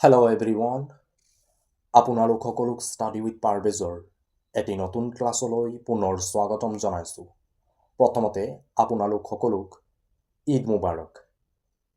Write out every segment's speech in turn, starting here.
Hello' everyone, আপোনালোক সকলোক study with পাৰভেজৰ এটি নতুন ক্লাছলৈ পুনৰ স্বাগতম জনাইছোঁ। প্ৰথমতে আপোনালোক সকলোক ঈদ মুবাৰক।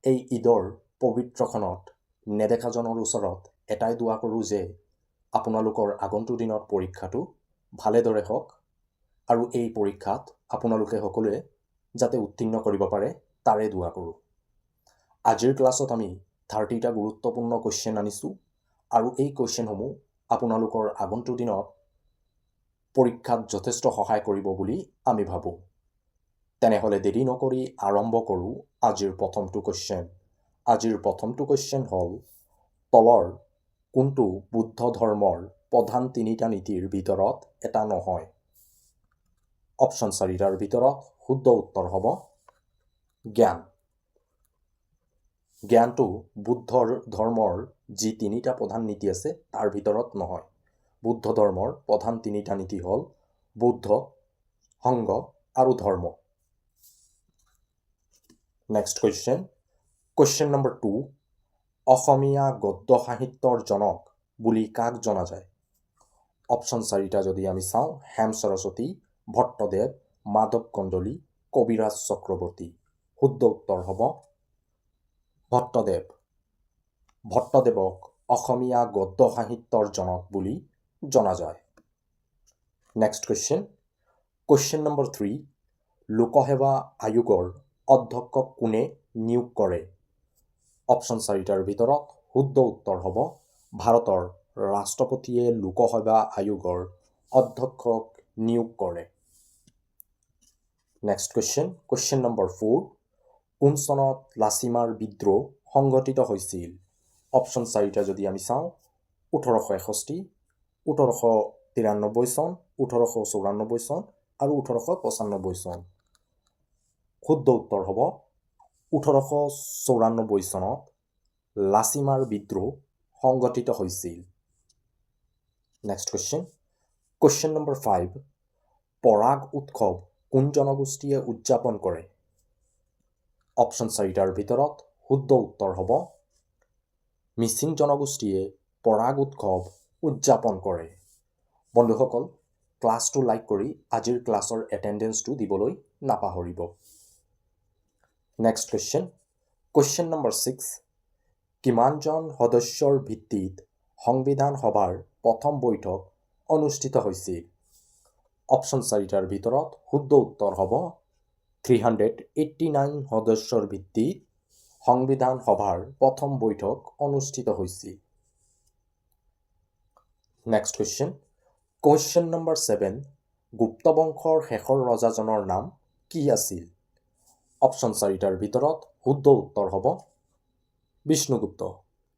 এই ঈদৰ পবিত্ৰখনত নেদেখাজনৰ ওচৰত এটাই দোৱা কৰোঁ যে আপোনালোকৰ আগন্তুক দিনত পৰীক্ষাটো ভালেদৰে হওক আৰু এই পৰীক্ষাত আপোনালোকে সকলোৱে যাতে উত্তীৰ্ণ কৰিব পাৰে তাৰে দোৱা কৰোঁ। আজিৰ ক্লাছত আমি 30টা গুৰুত্বপূৰ্ণ কুৱেশ্যন আনিছোঁ আৰু এই কুৱেশ্যনসমূহ আপোনালোকৰ আগন্তুক দিনত পৰীক্ষাত যথেষ্ট সহায় কৰিব বুলি আমি ভাবোঁ। তেনেহ'লে দেৰি নকৰি আৰম্ভ কৰোঁ আজিৰ প্ৰথমটো কুৱেশ্যন। আজিৰ প্ৰথমটো কুৱেশ্যন হ'ল তলৰ কোনটো বুদ্ধ ধৰ্মৰ প্ৰধান তিনিটা নীতিৰ ভিতৰত এটা নহয়? অপশ্যন 4টাৰ ভিতৰত শুদ্ধ উত্তৰ হ'ব জ্ঞান। জ্ঞানটো বুদ্ধ ধৰ্মৰ যি তিনিটা প্ৰধান নীতি আছে তাৰ ভিতৰত নহয়। বুদ্ধ ধৰ্মৰ প্ৰধান তিনিটা নীতি হ'ল বুদ্ধ, সংঘ আৰু ধৰ্ম। নেক্সট কুৱেশ্যন, কুৱেশ্যন নম্বৰ 2, অসমীয়া গদ্য সাহিত্যৰ জনক বুলি কাক জনা যায়? অপশ্যন 4টা যদি আমি চাওঁ, হেম সৰস্বতী, ভট্টদেৱ, মাধৱ কন্দলী, কবিৰাজ চক্ৰৱৰ্তী। শুদ্ধ উত্তৰ হ'ব ভট্টদেৱ। ভট্টদেৱক অসমীয়া গদ্য সাহিত্যৰ জনক বুলি জনা যায়। নেক্সট কুৱেশ্যন, কুৱেশ্যন নম্বৰ 3, লোকসেৱা আয়োগৰ অধ্যক্ষক কোনে নিয়োগ কৰে? অপশ্যন 4টাৰ ভিতৰত শুদ্ধ উত্তৰ হ'ব ভাৰতৰ ৰাষ্ট্ৰপতিয়ে লোকসেৱা আয়োগৰ অধ্যক্ষক নিয়োগ কৰে। নেক্সট কুৱেশ্যন, কুৱেশ্যন নম্বৰ 4, কোন চনত লাচিমাৰ বিদ্ৰোহ সংঘটিত হৈছিল? অপশ্যন 4টা যদি আমি চাওঁ, 1861, 1893 চন, 1894 চন আৰু 1895 চন। শুদ্ধ উত্তৰ হ'ব 1894 চনত লাচিমাৰ বিদ্ৰোহ সংঘটিত হৈছিল। নেক্সট কুৱেশ্যন, কুৱেশ্যন নম্বৰ 5, পৰাগ উৎসৱ কোন জনগোষ্ঠীয়ে উদযাপন কৰে? অপশ্যন 4টাৰ ভিতৰত শুদ্ধ উত্তৰ হ'ব মিচিং জনগোষ্ঠীয়ে পৰাগ উৎসৱ উদযাপন কৰে। বন্ধুসকল, ক্লাছটো লাইক কৰি আজিৰ ক্লাছৰ এটেণ্ডেঞ্চটো দিবলৈ নাপাহৰিব। নেক্সট কুৱেশ্যন, কুৱেশ্যন নম্বৰ 6, কিমানজন সদস্যৰ ভিত্তিত সংবিধান সভাৰ প্ৰথম বৈঠক অনুষ্ঠিত হৈছিল? অপশ্যন 4টাৰ ভিতৰত শুদ্ধ উত্তৰ হ'ব 389 সদস্যৰ ভিত্তিত সংবিধান সভাৰ প্ৰথম বৈঠক অনুষ্ঠিত হৈছিল। নেক্সট কুৱেশ্যন, কুৱেশ্যন নম্বৰ 7, গুপ্ত বংশৰ শেষৰ ৰজাজনৰ নাম কি আছিল? অপশ্যন 4টাৰ ভিতৰত শুদ্ধ উত্তৰ হ'ব বিষ্ণুগুপ্ত।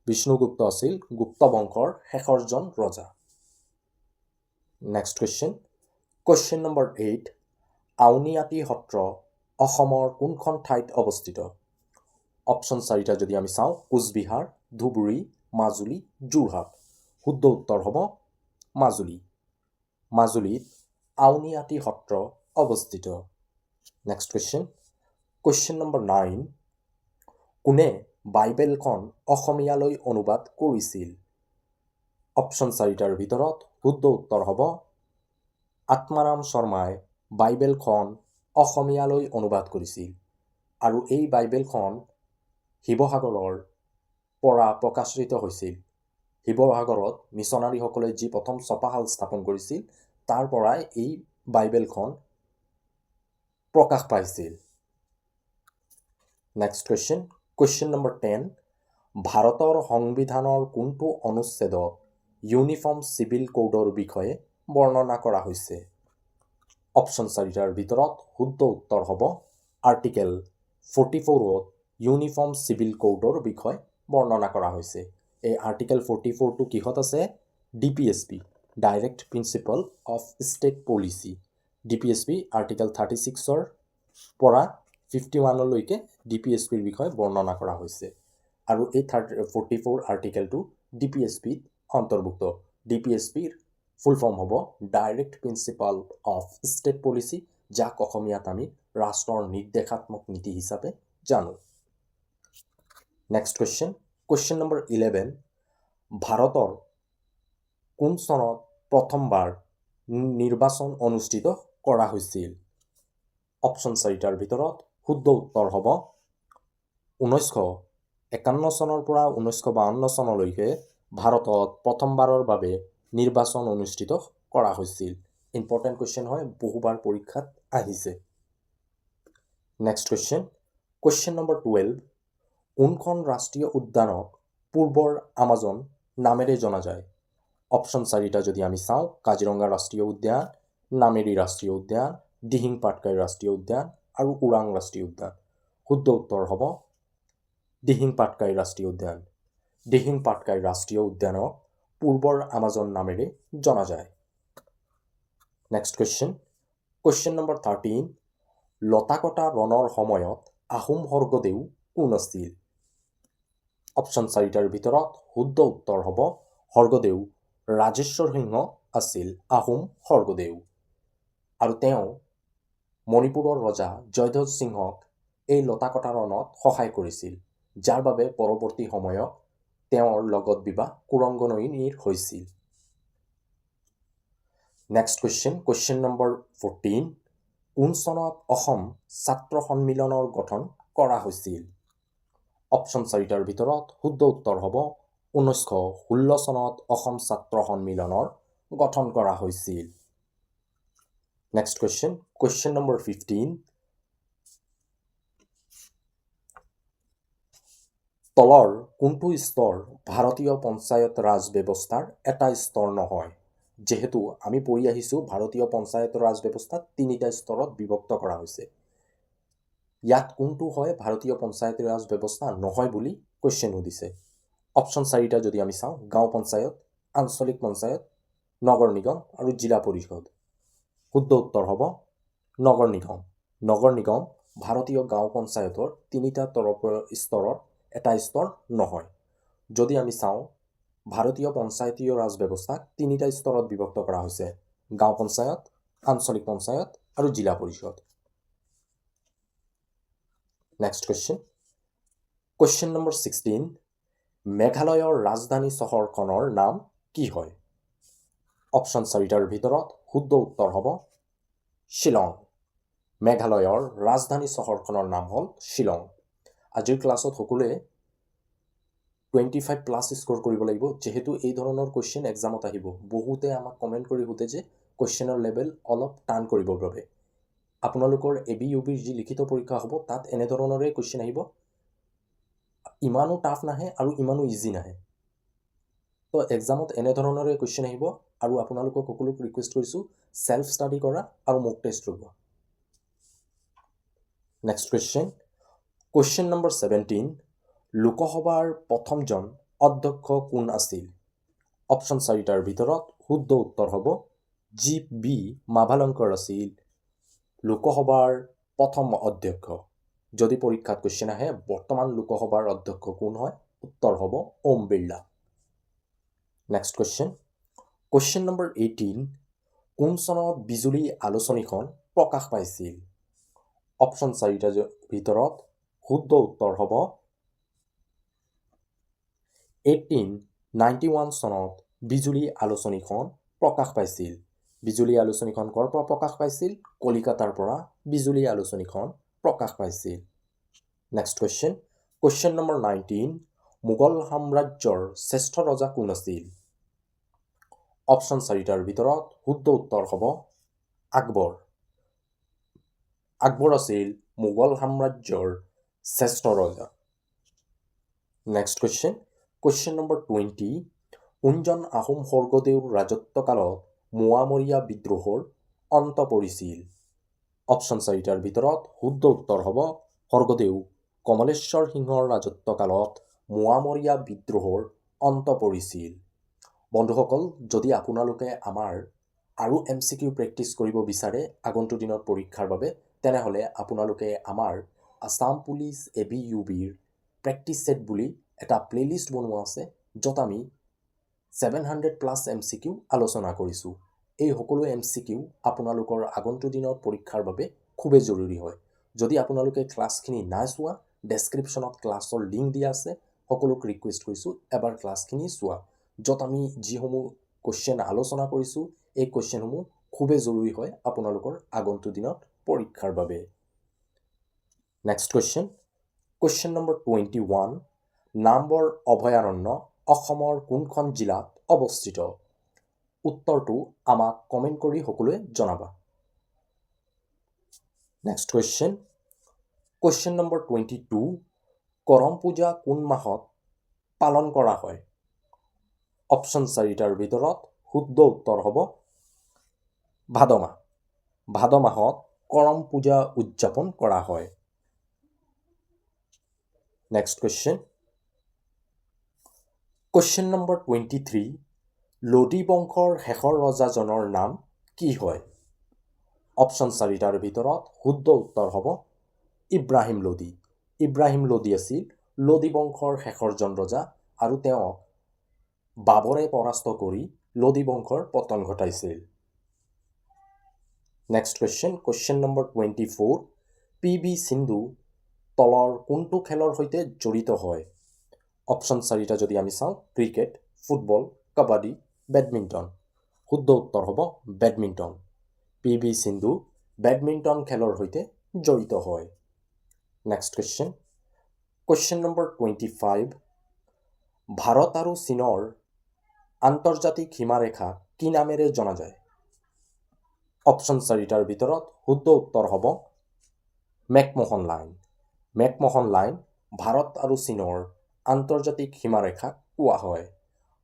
বিষ্ণুগুপ্ত আছিল গুপ্ত বংশৰ শেষৰজন ৰজা। Next question, question number 8, Auniati Satra অসমৰ কোনখন ঠাইত অৱস্থিত? অপশ্যন 4টা যদি আমি চাওঁ, কোচবিহাৰ, ধুবুৰী, মাজুলী, যোৰহাট। শুদ্ধ উত্তৰ হ'ব মাজুলী। মাজুলীত আউনীআটী সত্ৰ অৱস্থিত। নেক্সট কুৱেশ্যন, কুৱেশ্যন নম্বৰ 9, কোনে বাইবেলখন অসমীয়ালৈ অনুবাদ কৰিছিল? অপশ্যন 4টাৰ ভিতৰত শুদ্ধ উত্তৰ হ'ব আত্মাৰাম শৰ্মাই বাইবেলখন অসমীয়ালৈ অনুবাদ কৰিছিল আৰু এই বাইবেলখন শিৱসাগৰৰ পৰা প্ৰকাশিত হৈছিল। শিৱসাগৰত মিছনাৰীসকলে যি প্ৰথম ছপাশাল স্থাপন কৰিছিল তাৰ পৰাই এই বাইবেলখন প্ৰকাশ পাইছিল। নেক্সট কুৱেশ্যন, কুৱেশ্যন নম্বৰ 10, ভাৰতৰ সংবিধানৰ কোনটো অনুচ্ছেদত ইউনিফৰ্ম চিভিল কোডৰ বিষয়ে বৰ্ণনা কৰা হৈছে? অপশ্যন 4টাৰ ভিতৰত শুদ্ধ উত্তৰ হ'ব আৰ্টিকেল 44ত ইউনিফৰ্ম চিভিল কোডৰ বিষয়ে বৰ্ণনা কৰা হৈছে। এই আৰ্টিকেল 44টো কিহত আছে? DPSP, direct principle of state policy. DPSP article 36ৰ পৰা 51লৈকে DPSPৰ বিষয়ে বৰ্ণনা কৰা হৈছে আৰু এই 44 আৰ্টিকেলটো DPSPত অন্তৰ্ভুক্ত। DPSPৰ ফুল ফৰ্ম হ'ব direct principal of state policy, যাক অসমীয়াত আমি ৰাষ্ট্ৰৰ নিৰ্দেশাত্মক নীতি হিচাপে জানো। নেক্সট কুৱেশ্যন, কুৱেশ্যন নম্বৰ 11, ভাৰতৰ কোন চনত প্ৰথমবাৰ নিৰ্বাচন অনুষ্ঠিত কৰা হৈছিল? অপশ্যন 4টাৰ ভিতৰত শুদ্ধ উত্তৰ হ'ব 1951 চনৰ পৰা 1952 চনলৈকে ভাৰতত প্ৰথমবাৰৰ বাবে নিৰ্বাচন অনুষ্ঠিত কৰা হৈছিল। ইম্পৰ্টেণ্ট কুৱেশ্যন হয়, বহুবাৰ পৰীক্ষাত আহিছে। নেক্সট কুৱেশ্যন, কুৱেশ্যন নম্বৰ 12, কোনখন ৰাষ্ট্ৰীয় উদ্যানক পূৰ্বৰ আমাজন নামেৰে জনা যায়? অপশ্যন 4টা যদি আমি চাওঁ, কাজিৰঙা ৰাষ্ট্ৰীয় উদ্যান, নামেৰি ৰাষ্ট্ৰীয় উদ্যান, দিহিং পাটকাই ৰাষ্ট্ৰীয় উদ্যান আৰু ওৰাং ৰাষ্ট্ৰীয় উদ্যান। শুদ্ধ উত্তৰ হ'ব দিহিং পাটকাই ৰাষ্ট্ৰীয় উদ্যান। দিহিং পাটকাই ৰাষ্ট্ৰীয় উদ্যানক পূৰ্বৰ আমাজন নামেৰে জনা যায়। নেক্সট কুৱেশ্যন, কুৱেশ্যন নম্বৰ 13, লতাকটা ৰণৰ সময়ত আহোম স্বৰ্গদেউ কোন আছিল? অপশ্যন 4টাৰ ভিতৰত শুদ্ধ উত্তৰ হ'ব স্বৰ্গদেউ ৰাজেশ্বৰ সিংহ আছিল আহোম স্বৰ্গদেউ। আৰু তেওঁ মণিপুৰৰ ৰজা জয়ধ্বজ সিংহক এই লতাকটা ৰণত সহায় কৰিছিল, যাৰ বাবে পৰৱৰ্তী সময়ত তেওঁৰ লগত বিবাহ কুৰংগনয়নীৰ হৈছিল। নেক্সট কুৱেশ্যন, কুৱেশ্যন নম্বৰ 14, কোন চনত অসম ছাত্ৰ সন্মিলনৰ গঠন কৰা হৈছিল? অপশ্যন 4টাৰ ভিতৰত শুদ্ধ উত্তৰ হ'ব 1916 চনত অসম ছাত্ৰ সন্মিলনৰ গঠন কৰা হৈছিল। নেক্সট কুৱেশ্যন, কুৱেশ্যন নম্বৰ 15, তলৰ কোনটো স্তৰ ভাৰতীয় পঞ্চায়ত ৰাজ ব্যৱস্থাৰ এটা স্তৰ নহয়? যিহেতু আমি পঢ়ি আহিছোঁ ভাৰতীয় পঞ্চায়ত ৰাজ ব্যৱস্থাত 3টা স্তৰত বিভক্ত কৰা হৈছে। ইয়াত কোনটো হয় ভাৰতীয় পঞ্চায়ত ৰাজ ব্যৱস্থা নহয় বুলি কুৱেশ্যন সুধিছে। অপশ্যন 4টা যদি আমি চাওঁ, গাঁও পঞ্চায়ত, আঞ্চলিক পঞ্চায়ত, নগৰ নিগম আৰু জিলা পৰিষদ। শুদ্ধ উত্তৰ হ'ব নগৰ নিগম। নগৰ নিগম ভাৰতীয় গাঁও পঞ্চায়তৰ 3টা স্তৰৰ এটা স্তৰ নহয়। যদি আমি চাওঁ ভাৰতীয় পঞ্চায়তীয় ৰাজ ব্যৱস্থাক 3টা স্তৰত বিভক্ত কৰা হৈছে, গাঁও পঞ্চায়ত, আঞ্চলিক পঞ্চায়ত আৰু জিলা পৰিষদ। নেক্সট কুৱেশ্যন, কুৱেশ্যন নম্বৰ 16, মেঘালয়ৰ ৰাজধানী চহৰখনৰ নাম কি হয়? অপশ্যন 4টাৰ ভিতৰত শুদ্ধ উত্তৰ হ'ব শ্বিলং। মেঘালয়ৰ ৰাজধানী চহৰখনৰ নাম হ'ল শ্বিলং। আজিৰ ক্লাছত সকলোৱে 25+ স্ক'ৰ কৰিব লাগিব, যিহেতু এই ধৰণৰ কুৱেশ্যন এক্সামত আহিব। বহুতে আমাক কমেণ্ট কৰি সোধে যে কুৱেশ্যনৰ লেভেল অলপ টান কৰিবৰ বাবে। আপোনালোকৰ ABUBৰ যি লিখিত পৰীক্ষা হ'ব তাত এনেধৰণৰে কুৱেশ্যন আহিব, ইমানো টাফ নাহে আৰু ইমানো ইজি নাহে। তো এক্সামত এনেধৰণৰে কুৱেশ্যন আহিব, আৰু আপোনালোকক সকলোক ৰিকুৱেষ্ট কৰিছোঁ চেল্ফ ষ্টাডি কৰা আৰু মক টেষ্ট লোৱা। নেক্সট কুৱেশ্যন, কুৱেশ্যন নম্বৰ 17, লোকসভাৰ প্ৰথমজন অধ্যক্ষ কোন আছিল? অপশ্যন 4টাৰ ভিতৰত শুদ্ধ উত্তৰ হ'ব GB মাভালংকৰ আছিল লোকসভাৰ প্ৰথম অধ্যক্ষ। যদি পৰীক্ষাত কুৱেশ্যন আহে বৰ্তমান লোকসভাৰ অধ্যক্ষ কোন হয়, উত্তৰ হ'ব Om Birla. Next question, question number 18, কোন চনত বিজুলী আলোচনীখন প্ৰকাশ পাইছিল? অপশ্যন 4টাৰ ভিতৰত শুদ্ধ উত্তৰ হ'ব 1891 চনত বিজুলী আলোচনীখন প্ৰকাশ পাইছিল। বিজুলী আলোচনীখন ক'ৰ পৰা প্ৰকাশ পাইছিল? কলিকাতাৰ পৰা বিজুলী আলোচনীখন প্ৰকাশ পাইছিল। Next question, question number 19, Mughal সাম্ৰাজ্যৰ শ্ৰেষ্ঠ ৰজা কোন আছিল? অপশ্যন 4টাৰ ভিতৰত শুদ্ধ উত্তৰ হ'ব আকবৰ। আকবৰ আছিল মোগল সাম্ৰাজ্যৰ শ্ৰেষ্ঠ ৰজা। নেক্সট কুৱেশ্যন, কুৱেশ্যন নম্বৰ 20, কোনজন আহোম স্বৰ্গদেউৰ ৰাজত্বকালত মোৱামৰীয়া বিদ্ৰোহৰ অন্ত পৰিছিল? অপশ্যন 4টাৰ ভিতৰত শুদ্ধ উত্তৰ হ'ব স্বৰ্গদেউ কমলেশ্বৰ সিংহৰ ৰাজত্বকালত মোৱামৰীয়া বিদ্ৰোহৰ অন্ত পৰিছিল। বন্ধুসকল, যদি আপোনালোকে আমাৰ আৰু MCQ প্ৰেক্টিছ কৰিব বিচাৰে আগন্তুক দিনত পৰীক্ষাৰ বাবে, তেনেহ'লে আপোনালোকে আমাৰ আছাম পুলিচ ABUBৰ প্ৰেক্টিছ ছেট বুলি এটা প্লেলিষ্ট বনোৱা আছে, য'ত আমি 700+ MCQ আলোচনা কৰিছোঁ। এই সকলো MCQ আপোনালোকৰ আগন্তুক দিনৰ পৰীক্ষাৰ বাবে খুবেই জৰুৰী হয়। যদি আপোনালোকে ক্লাছখিনি নাই চোৱা, ডেছক্ৰিপশ্যনত ক্লাছৰ লিংক দিয়া আছে। সকলোক ৰিকুৱেষ্ট কৰিছোঁ এবাৰ ক্লাছখিনি চোৱা। য'ত আমি যিসমূহ কুৱেশ্যন আলোচনা কৰিছোঁ এই কুৱেশ্যনসমূহ খুবেই জৰুৰী হয় আপোনালোকৰ আগন্তুক দিনত পৰীক্ষাৰ বাবে। নেক্সট কুৱেশ্যন নম্বৰ 21, নামবৰ অভয়াৰণ্য অসমৰ কোনখন জিলাত অৱস্থিত? উত্তৰটো আমাক কমেণ্ট কৰি সকলোৱে জনাবা। নেক্সট কুৱেশ্যন নম্বৰ 22, কৰম পূজা কোন মাহত পালন কৰা হয়? অপশ্যন 4টাৰ ভিতৰত শুদ্ধ উত্তৰ হ'ব ভাদ মাহ। ভাদ মাহত কৰম পূজা উদযাপন কৰা হয়। নেক্সট কুৱেশ্যন নম্বৰ 23, লোদী বংশৰ শেষৰ ৰজাজনৰ নাম কি হয়? অপশ্যন 4টাৰ ভিতৰত শুদ্ধ উত্তৰ হ'ব ইব্ৰাহিম লোদী। ইব্ৰাহিম লোদী আছিল লোদী বংশৰ শেষৰজন ৰজা আৰু তেওঁ বাবৰে পৰাস্ত কৰি লোদী বংশৰ পতন ঘটাইছিল। Next question number 24, PV Sindhu তলৰ কোনটো খেলৰ সৈতে জড়িত হয়? অপশ্যন 4টা যদি আমি চাওঁ ক্ৰিকেট, ফুটবল, কাবাডী, বেডমিণ্টন। শুদ্ধ উত্তৰ হ'ব বেডমিণ্টন। PV সিন্ধু বেডমিণ্টন খেলৰ সৈতে জড়িত হয়। নেক্সট কুৱেশ্যন নম্বৰ 25, ভাৰত আৰু চীনৰ আন্তৰ্জাতিক সীমাৰেখা কি নামেৰে জনা যায়? অপশ্যন 4টাৰ ভিতৰত শুদ্ধ উত্তৰ হ'ব McMahon line. McMahon line Bharat আৰু চীনৰ আন্তৰ্জাতিক সীমাৰেখাক কোৱা হয়।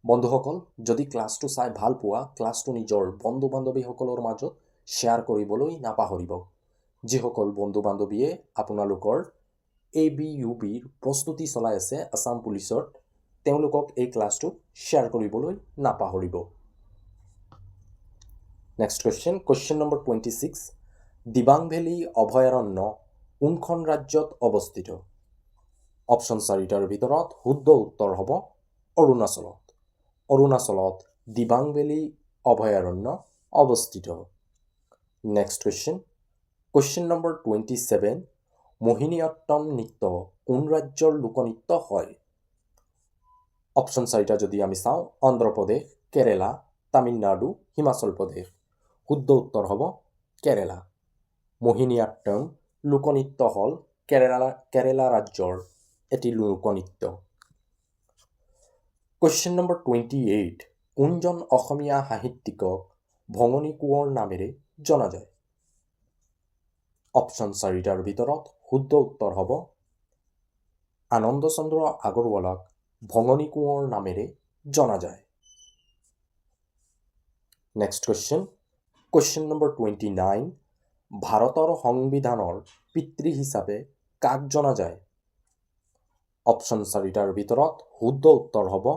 বন্ধুসকল, যদি ক্লাছটো চাই ভাল পোৱা ক্লাছটো নিজৰ বন্ধু বান্ধৱীসকলৰ মাজত শ্বেয়াৰ কৰিবলৈ নাপাহৰিব। যিসকল বন্ধু বান্ধৱীয়ে আপোনালোকৰ ABUBৰ প্ৰস্তুতি চলাই আছে আছাম পুলিচৰ, তেওঁলোকক এই ক্লাছটো শ্বেয়াৰ কৰিবলৈ নাপাহৰিব। Next question number 26, Dibang valley অভয়াৰণ্য কোনখন ৰাজ্যত অৱস্থিত? অপশ্যন 4টাৰ ভিতৰত শুদ্ধ উত্তৰ হ'ব অৰুণাচলত। অৰুণাচলত দিবাং ভেলী অভয়াৰণ্য অৱস্থিত। নেক্সট কুৱেশ্যন নম্বৰ 27, মোহিনীঅট্টম নৃত্য কোন ৰাজ্যৰ লোকনৃত্য হয়? অপশ্যন 4টা যদি আমি চাওঁ অন্ধ্ৰপ্ৰদেশ, কেৰেলা, তামিলনাডু, হিমাচল প্ৰদেশ। শুদ্ধ উত্তৰ হ'ব কেৰেলা। মোহিনীঅট্টম লোকনৃত্য হ'ল কেৰেলা ৰাজ্যৰ এটি লোকনৃত্য। কুৱেশ্যন নম্বৰ 28, কোনজন অসমীয়া সাহিত্যিকক ভঙনী কোঁৱৰ নামেৰে জনা যায়? অপশ্যন 4টাৰ ভিতৰত শুদ্ধ উত্তৰ হ'ব আনন্দ চন্দ্ৰ আগৰৱালাক ভঙনী কোঁৱৰ নামেৰে জনা যায়। নেক্সট কুৱেশ্যন নম্বৰ 29, ভাৰতৰ সংবিধানৰ পিতৃ হিচাপে কাক জনা যায়? অপশ্যন 4টাৰ ভিতৰত শুদ্ধ উত্তৰ হ'ব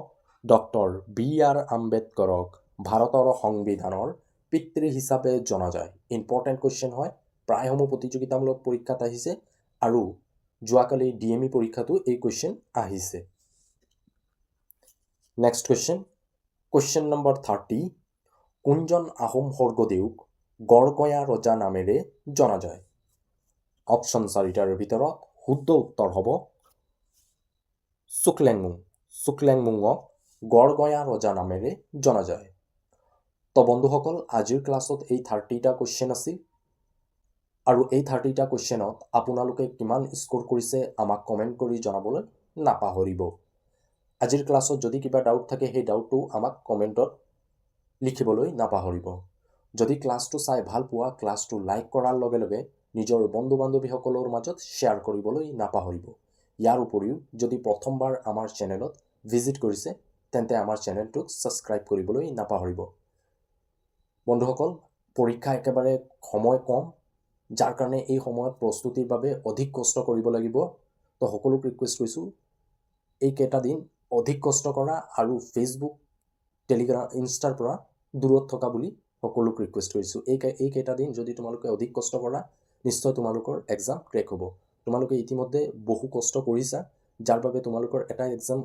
ডক্টৰ BR আম্বেদকাৰক ভাৰতৰ সংবিধানৰ পিতৃ হিচাপে জনা যায়। ইম্পৰ্টেণ্ট কুৱেশ্যন হয়, প্ৰায়সমূহ প্ৰতিযোগিতামূলক পৰীক্ষাত আহিছে আৰু যোৱাকালি DME পৰীক্ষাতো এই কুৱেশ্যন আহিছে। নেক্সট কুৱেশ্যন নম্বৰ 30, কোনজন আহোম স্বৰ্গদেউক গড়গঞা ৰজা নামেৰে জনা যায়? অপশ্যন 4টাৰ ভিতৰত শুদ্ধ উত্তৰ হ'ব চুকলেংমুং। চুকলেংমুঙক গড়গঞা ৰজা নামেৰে জনা যায়। তো বন্ধুসকল, আজিৰ ক্লাছত এই 30টা কুৱেশ্যন আছিল আৰু এই 30টা কুৱেশ্যনত আপোনালোকে কিমান স্ক'ৰ কৰিছে আমাক কমেণ্ট কৰি জনাবলৈ নাপাহৰিব। আজিৰ ক্লাছত যদি কিবা ডাউট থাকে সেই ডাউটটো আমাক কমেণ্টত লিখিবলৈ নাপাহৰিব। যদি ক্লাছটো চাই ভাল পোৱা ক্লাছটো লাইক কৰাৰ লগে লগে নিজৰ বন্ধু বান্ধৱীসকলৰ মাজত শ্বেয়াৰ কৰিবলৈ নাপাহৰিব। ইয়াৰ উপৰিও যদি প্ৰথমবাৰ আমাৰ চেনেলত ভিজিট কৰিছে তেন্তে আমাৰ চেনেলটোক ছাবস্ক্ৰাইব কৰিবলৈ নাপাহৰিব। বন্ধুসকল, পৰীক্ষা একেবাৰে সময় কম, যাৰ কাৰণে এই সময়ত প্ৰস্তুতিৰ বাবে অধিক কষ্ট কৰিব লাগিব। তো সকলোক ৰিকুৱেষ্ট কৰিছোঁ এইকেইটা দিন অধিক কষ্ট কৰা আৰু ফেচবুক, টেলিগ্ৰাম, ইনষ্টাৰ পৰা দূৰত থকা বুলি সকলোক ৰিকুৱেষ্ট কৰিছোঁ। এইকেইটা দিন যদি তোমালোকে অধিক কষ্ট কৰা নিশ্চয় তোমালোকৰ এক্সাম ক্ৰেক হ'ব। তোমালোকে ইতিমধ্যে বহু কষ্ট কৰিছা, যাৰ বাবে তোমালোকৰ এটা এক্সাম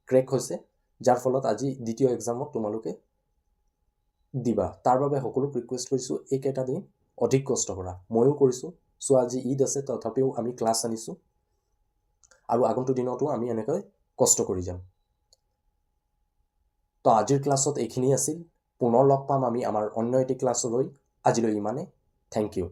ক্ৰেক হৈছে, যাৰ ফলত আজি দ্বিতীয় এক্সামত তোমালোকে দিবা। তাৰ বাবে সকলোক ৰিকুৱেষ্ট কৰিছোঁ এইকেইটা দিন অধিক কষ্ট কৰা। ময়ো কৰিছোঁ। চ' আজি ঈদ আছে, তথাপিও আমি ক্লাছ আনিছোঁ আৰু আগন্তুক দিনতো আমি এনেকৈ কষ্ট কৰি যাম। তো আজিৰ ক্লাছত এইখিনি আছিল। পুনৰ লগ পাম আমি আমাৰ অন্য এটি ক্লাছলৈ। আজিলৈ ইমানে। Thank U.